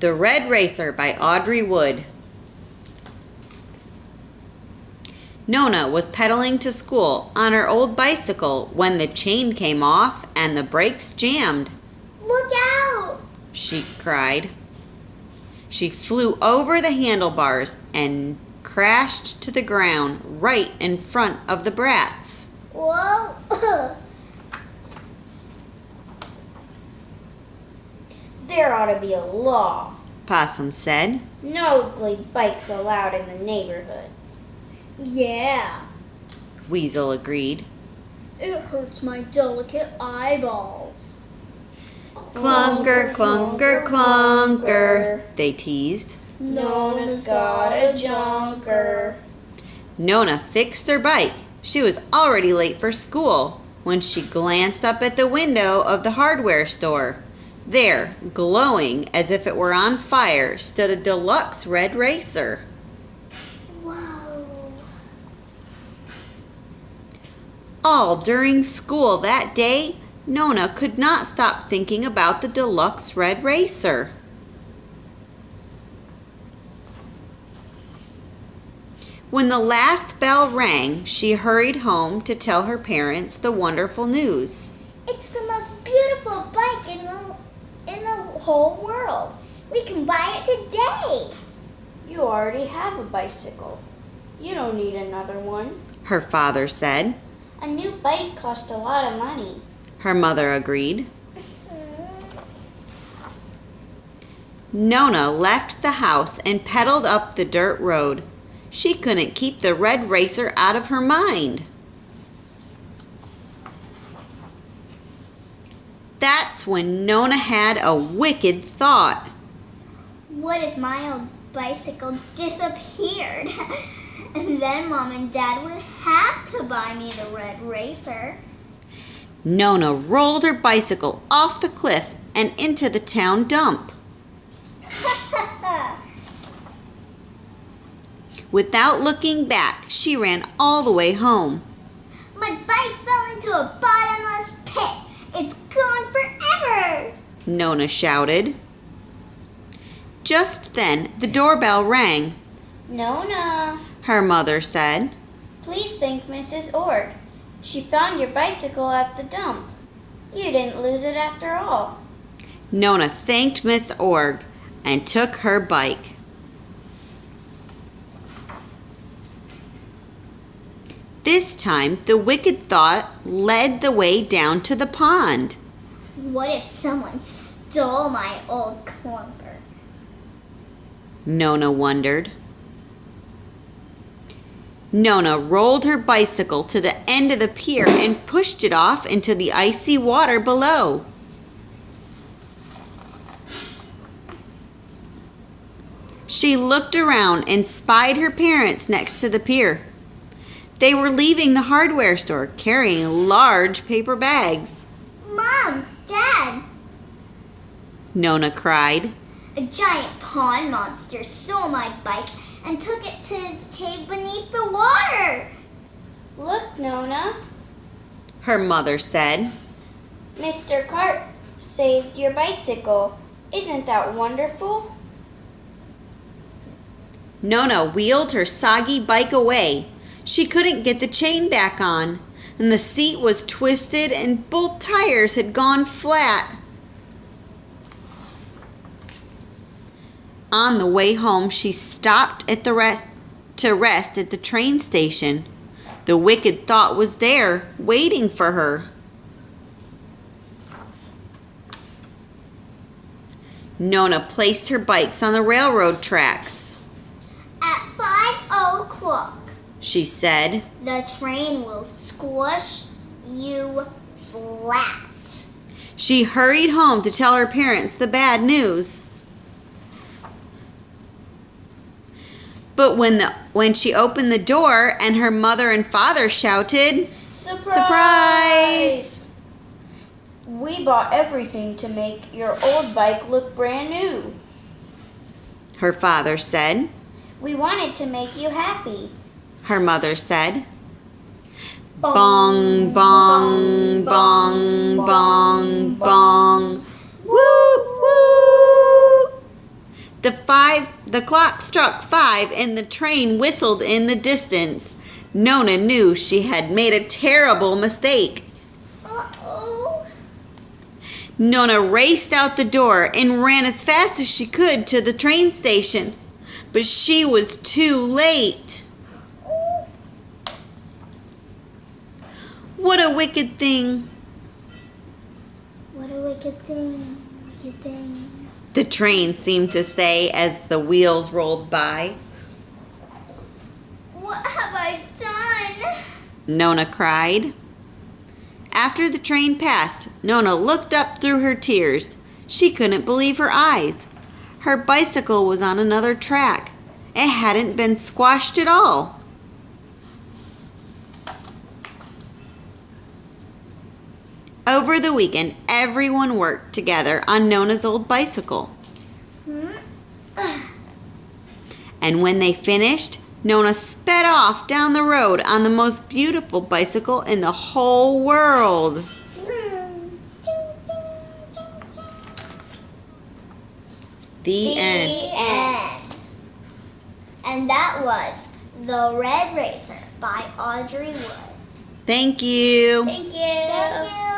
The Red Racer by Audrey Wood. Nona was pedaling to school on her old bicycle when the chain came off and the brakes jammed. "Look out!" she cried. She flew over the handlebars and crashed to the ground right in front of the brats. Whoa! There ought to be a law. Possum said. No ugly bikes allowed in the neighborhood. Yeah, Weasel agreed. it hurts my delicate eyeballs. Clunker, clunker, clunker, they teased. Nona's got a junker. Nona fixed her bike. She was already late for school when she glanced up at the window of the hardware store. There, glowing as if it were on fire, stood a deluxe red racer. Whoa! All during school that day, Nona could not stop thinking about the deluxe red racer. When the last bell rang, she hurried home to tell her parents the wonderful news. It's the most beautiful bike in the whole world. We can buy it today. You already have a bicycle. You don't need another one. Her father said. A new bike costs a lot of money. Her mother agreed. Nona left the house and pedaled up the dirt road. She couldn't keep the red racer out of her mind. That's when Nona had a wicked thought. What if my old bicycle disappeared? And then Mom and Dad would have to buy me the red racer. Nona rolled her bicycle off the cliff and into the town dump. Without looking back, she ran all the way home. My bike fell into a bottomless pit. It's gone forever! Nona shouted. Just then, the doorbell rang. Nona, Her mother said. please thank Mrs. Org. She found your bicycle at the dump. You didn't lose it after all. Nona thanked Miss Org and took her bike. This time, the wicked thought led the way down to the pond. What if someone stole my old clunker? Nona wondered. Nona rolled her bicycle to the end of the pier and pushed it off into the icy water below. She looked around and spied her parents next to the pier. They were leaving the hardware store carrying large paper bags. Mom! Dad! Nona cried. A giant pond monster stole my bike and took it to his cave beneath the water. Look, Nona, Her mother said. Mr. Cart saved your bicycle. Isn't that wonderful? Nona wheeled her soggy bike away. She couldn't get the chain back on, and the seat was twisted and both tires had gone flat. On the way home, she stopped at to rest at the train station. The wicked thought was there, waiting for her. Nona placed her bikes on the railroad tracks. At 5:00, She said. the train will squish you flat. She hurried home to tell her parents the bad news. But when she opened the door and her mother and father shouted, "Surprise!" We bought everything to make your old bike look brand new. Her father said. We wanted to make you happy. Her mother said. Bong, bong, bong, bong, bong. Woo, woo! the clock struck 5 and the train whistled in the distance. Nona knew she had made a terrible mistake. Uh-oh. Nona raced out the door and ran as fast as she could to the train station. But she was too late. Oh. What a wicked thing. What a wicked thing. Wicked thing. The train seemed to say as the wheels rolled by. What have I done? Nona cried. After the train passed, Nona looked up through her tears. She couldn't believe her eyes. Her bicycle was on another track. It hadn't been squashed at all. Over the weekend, everyone worked together on Nona's old bicycle. And when they finished, Nona sped off down the road on the most beautiful bicycle in the whole world. The end. And that was The Red Racer by Audrey Wood. Thank you. Thank you. Thank you.